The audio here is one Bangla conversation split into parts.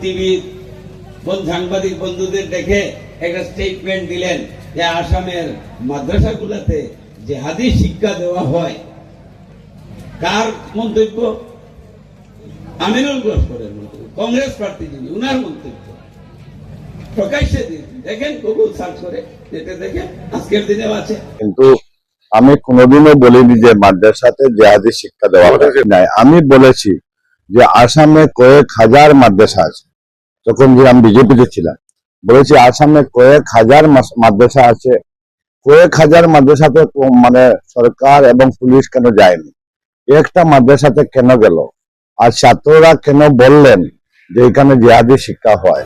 টিভির সাংবাদিক বন্ধুদের দেখে একটা স্টেটমেন্ট দিলেন যে আসামের মাদ্রাসাগুলোতে যে হাদিস শিক্ষা দেওয়া হয়। কার মন্তব্য? আমিনুল লস্করের মন্তব্য, কংগ্রেস প্রার্থী যিনি, উনার মন্তব্য প্রকাশ্যে দিয়েছেন। দেখেন, গুগল সার্চ করে যেতে দেখেন, আজকের দিনেও আছে। কিন্তু আমি কোনোদিনও বলিনি যে মাদ্রাসাতে জিহাদি শিক্ষা দেওয়া নাই। আমি বলেছি যে আসামে কয়েক হাজার মাদ্রাসা আছে। তখন যে আমি বিজেপিতে ছিলাম, বলেছি আসামে কয়েক হাজার মাদ্রাসা আছে, কয়েক হাজার মাদ্রাসাতে মানে সরকার এবং পুলিশ কেন যায়নি? একটা মাদ্রাসাতে কেন গেল? আর ছাত্ররা কেন বললেন যে এখানে জিহাদি শিক্ষা হয়?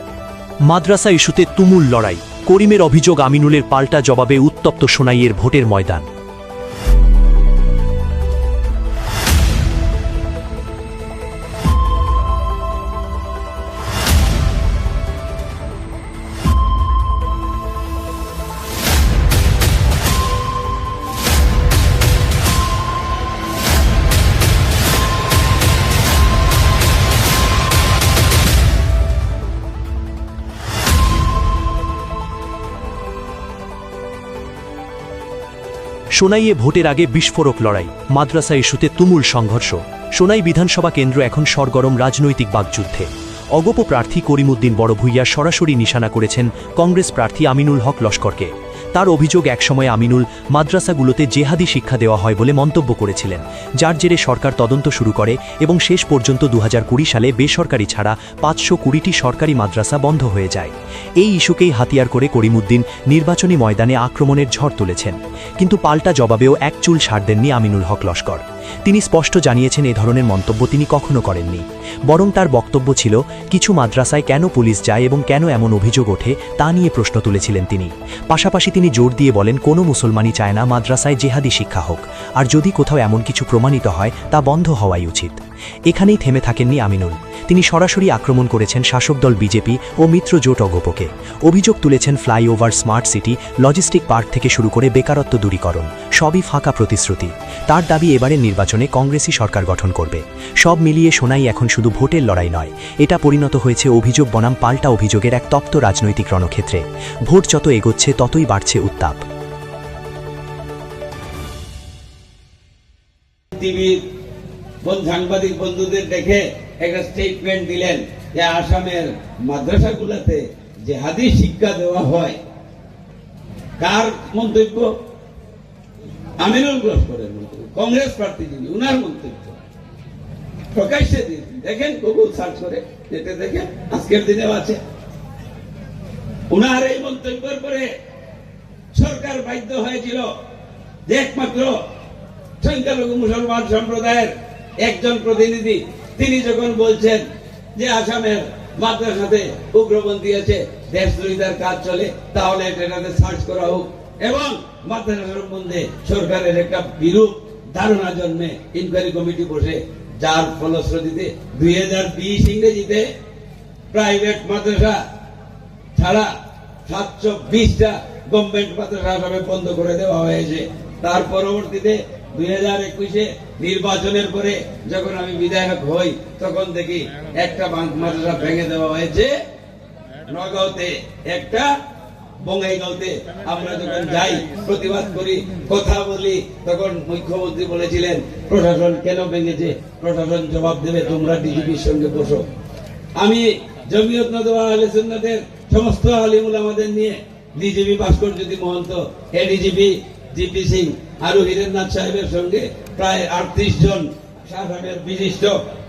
মাদ্রাসা ইস্যুতে তুমুল লড়াই, করিমের অভিযোগ, আমিনুলের পাল্টা জবাবে উত্তপ্ত সোনাইয়ের ভোটের ময়দান। সোনাইয়ে ভোটের আগে বিস্ফোরক লড়াই, মাদ্রাসা ইস্যুতে তুমুল সংঘর্ষ। সোনাই বিধানসভা কেন্দ্র এখন সরগরম রাজনৈতিক বাকযুদ্ধে। অগপ প্রার্থী করিমউদ্দিন বড়ভূইয়া সরাসরি নিশানা করেছেন কংগ্রেস প্রার্থী আমিনুল হক লস্করকে। তার অভিযোগ, একসময় আমিনুল মাদ্রাসাগুলোতে জেহাদি শিক্ষা দেওয়া হয় বলে মন্তব্য করেছিলেন, যার জেরে সরকার তদন্ত শুরু করে এবং শেষ পর্যন্ত 2020 সালে বেসরকারি ছাড়া 520টি সরকারি মাদ্রাসা বন্ধ হয়ে যায়। এই ইস্যুকেই হাতিয়ার করে করিমউদ্দিন নির্বাচনী ময়দানে আক্রমণের ঝড় তুলেছেন। কিন্তু পাল্টা জবাবেও এক চুল ছাড় দেননি আমিনুল হক লস্কর। তিনি স্পষ্ট জানিয়েছেন এ ধরনের মন্তব্য তিনি কখনো করেননি। বরং তার বক্তব্য ছিল, কিছু মাদ্রাসায় কেন পুলিশ যায় এবং কেন এমন অভিযোগ ওঠে তা নিয়ে প্রশ্ন তুলেছিলেন তিনি। পাশাপাশি তিনি জোর দিয়ে বলেন, কোনো মুসলমানই চায় না মাদ্রাসায় জেহাদি শিক্ষা হোক, আর যদি কোথাও এমন কিছু প্রমাণিত হয় তা বন্ধ হওয়াই উচিত। এখানেই থেমে থাকেননি আমিনুল। তিনি সরাসরি আক্রমণ করেছেন শাসক দল বিজেপি ও মিত্র জোট অগপকে। অভিযোগ তুলেছেন flyover, smart city, logistic park থেকে শুরু করে বেকারত্ব দূরীকরণ সবই ফাঁকা প্রতিশ্রুতি। তার দাবি, এবারের নির্বাচনে কংগ্রেসই সরকার গঠন করবে। সব মিলিয়ে সোনাই এখন শুধু ভোটের লড়াই নয়, এটা পরিণত হয়েছে অভিযোগ বনাম পাল্টা অভিযোগের এক তপ্ত রাজনৈতিক রণক্ষেত্রে। ভোট যত এগোচ্ছে ততই বাড়ছে উত্তাপ। টিভির সাংবাদিক বন্ধুদের দেখে একটা স্টেটমেন্ট দিলেন যে আসামের মাদ্রাসাগুলোতে যে হাদিস শিক্ষা দেওয়া হয়। কার মন্তব্য? আমিনুল লস্করের মন্তব্য, কংগ্রেস প্রার্থী যিনি, উনার মন্তব্য প্রকাশ্যে দিয়েছেন। দেখেন, গুগল সার্চ করে যেতে দেখেন, আজকের দিনেও আছে। উনার এই মন্তব্যের পরে সরকার বাধ্য হয়েছিল যে একমাত্র সংখ্যালঘু মুসলমান সম্প্রদায়ের একজন প্রতিনিধি তিনি যখন বলছেন যে আসামের মাদ্রাসাতে উগ্রপন্থী আছে, দেশদ্রোহিতার কাজ চলে, তাহলে এটাতে সার্চ করা হোক এবং মাদ্রাসা সম্বন্ধে সরকারের একটা বিরূপ ধারণা জন্মে ইনকোয়ারি কমিটি বসে, যার ফলশ্রুতিতে 2020 ইংরেজিতে প্রাইভেট মাদ্রাসা ছাড়া 720টা গভর্নমেন্ট মাদ্রাসা আসামে বন্ধ করে দেওয়া হয়েছে। তার পরবর্তীতে 2021-এ নির্বাচনের পরে যখন আমি বিধায়ক হই, তখন দেখি একটা মাদ্রাসা ভেঙে দেওয়া হয়েছে নগাঁওতে, একটা বঙ্গাইগাঁওতে। আমরা যখন যাই, প্রতিবাদ করি, কথা বলি, তখন মুখ্যমন্ত্রী বলেছিলেন প্রশাসন কেন ভেঙেছে, প্রশাসন জবাব দেবে, তোমরা ডিজিপির সঙ্গে বসো। আমি জমিয়ত নদওয়া আহলে সুন্নাতের সমস্ত আলিম উলামাদের নিয়ে DGP Bhaskarjyoti Mahanta, ADGP GP Singh আরো হীরেন্দ্রনাথ সাহেবের সঙ্গে প্রায় 38 জন আসামের বিশিষ্ট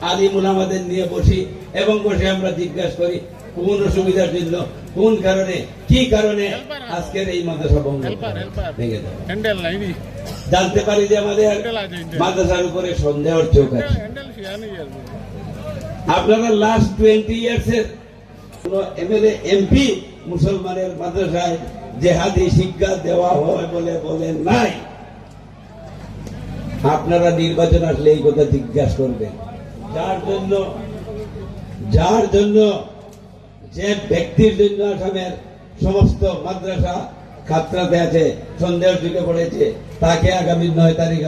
আলিম উলামাদের নিয়ে বসি এবং বসে আমরা জিজ্ঞাসা করি কোন অসুবিধার জন্য, কোন কারণে, কি কারণে আজকের এই মাদ্রাসা ভেঙে দেওয়া। জানতে পারি যে আমাদের মাদ্রাসার উপরে সন্দেহের চোখ আছে। আপনারা লাস্ট 20 ইয়ার্সের কোন এমএলএ এমপি মুসলমানের মাদ্রাসায় জেহাদি শিক্ষা দেওয়া হয় বলে বলেন নাই। আপনারা নির্বাচন আসলে এই কথা জিজ্ঞাসা করবেন। যার জন্য যে ব্যক্তির জন্য আসামের সমস্ত মাদ্রাসা খাতরাতে আছে, সন্দেহের যুগে পড়েছে, তাকে আগামী 9 তারিখ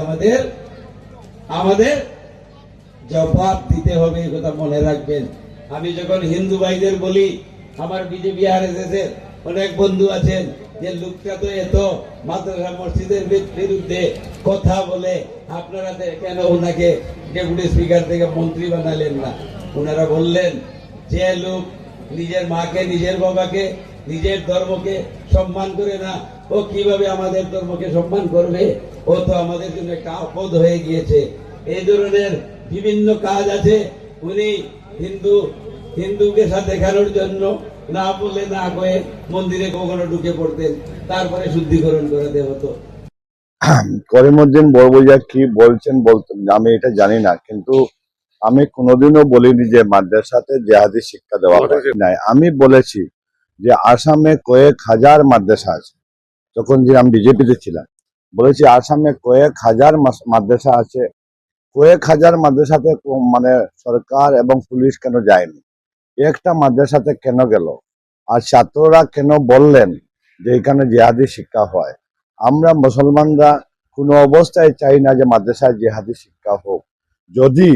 আমাদের জবাব দিতে হবে, এই কথা মনে রাখবেন। আমি যখন হিন্দু ভাইদের বলি, আমার বিজেপি আরএসএস এর অনেক বন্ধু আছেন যে লোকটা তো এত মাদ্রাসা মসজিদের বিরুদ্ধে কথা বলে, আপনারা কেন ওনাকে ডেপুটি স্পিকার থেকে মন্ত্রী বানালেন না? ওনারা বললেন, যে লোক নিজের মাকে, নিজের বাবাকে, নিজের ধর্মকে সম্মান করে না, ও কিভাবে আমাদের ধর্মকে সম্মান করবে? ও তো আমাদের জন্য একটা আপদ হয়ে গিয়েছে। এই ধরনের বিভিন্ন কাজ আছে। উনি হিন্দুকে সাথে দেখানোর জন্য না বলে না কয়ে মন্দিরে কখনো ঢুকে পড়তেন, তারপরে শুদ্ধিকরণ করাতে হতো। করিমউদ্দিন বড়ভুইয়া কি বলছেন বলতে আমি এটা জানি না, কিন্তু আমি কোনোদিনও বলিনি যে মাদ্রাসাতে জেহাদি শিক্ষা দেওয়া হয় নাই। আমি বলেছি যে আসামে কয়েক হাজার মাদ্রাসা আছে। তখন যে আমি বিজেপিতে ছিলাম, বলেছি আসামে কয়েক হাজার মাদ্রাসা আছে, কয়েক হাজার মাদ্রাসাতে মানে সরকার এবং পুলিশ কেন যায়নি? একটা মাদ্রাসাতে কেন গেল? আর ছাত্ররা কেন বললেন যে এখানে জিহাদি শিক্ষা হয়? আমরা মুসলমানরা কোনো অবস্থায় চাই না যে মাদ্রাসায় জিহাদি শিক্ষা হোক। যদি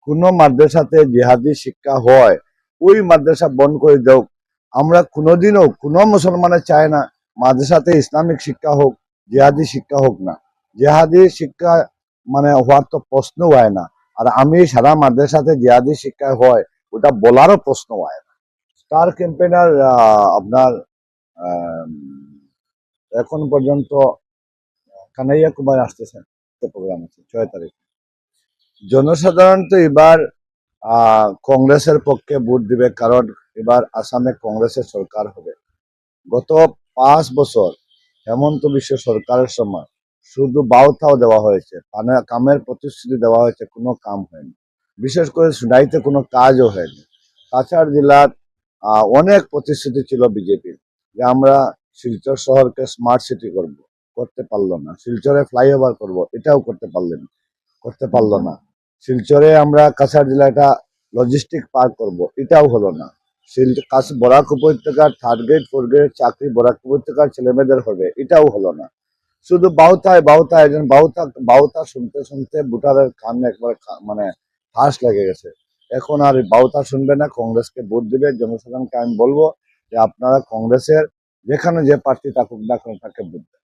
কোনো মাদ্রাসাতে জিহাদি শিক্ষা হয়, ওই মাদ্রাসা বন্ধ করে দেও। আমরা কোনোদিনও কোনো মুসলমানের চায় না মাদ্রাসাতে ইসলামিক শিক্ষা হোক, জিহাদি শিক্ষা হোক না। জিহাদি শিক্ষা মানে হওয়ার তো প্রশ্ন হয় না। আর আমি সারা মাদ্রাসাতে জিহাদি শিক্ষা হয় ওটা বলারও প্রশ্ন হয় না। স্টার ক্যাম্পেইনার আপনার এখন পর্যন্ত কানাইয়া কুমার আসতেছেন, প্রোগ্রাম আছে 6 তারিখ। জনসাধারণ তো এবার কংগ্রেসের পক্ষে ভোট দিবে, কারণ এবার আসামে কংগ্রেসের সরকার হবে। গত 5 বছর হেমন্ত বিশ্ব সরকারের সময় শুধু বাউতাও দেওয়া হয়েছে, কামের প্রতিশ্রুতি দেওয়া হয়েছে, কোনো কাম হয়নি। বিশেষ করে সুনাইতে কোনো কাজও হয়নি। কাছাড় জেলার অনেক প্রতিশ্রুতি ছিল বিজেপির, যে আমরা শিলচর শহরকে স্মার্ট সিটি করব, করতে পারলো না। শিলচরে ফ্লাইওভার করব, এটাও করতে পারলো না। শিলচরে আমরা কাছাড় জেলাটা লজিস্টিক পার্ক করব, এটাও হলো না। বরাক উপত্যকার 3rd গ্রেড 4th গ্রেড চাকরি বরাক উপত্যকার ছেলেমেয়েদের হবে, এটাও হলো না। শুধু একজন বাউতা শুনতে শুনতে ভোটারের কান একবার মানে ফাঁস লেগে গেছে। এখন আর বাউতা শুনবে না, কংগ্রেসকে ভোট দিবে। জনসাধারণকে আমি বলবো যে আপনারা কংগ্রেসের যেখানে যে প্রার্থী থাকুক না কেন তাকে ভোট দেন।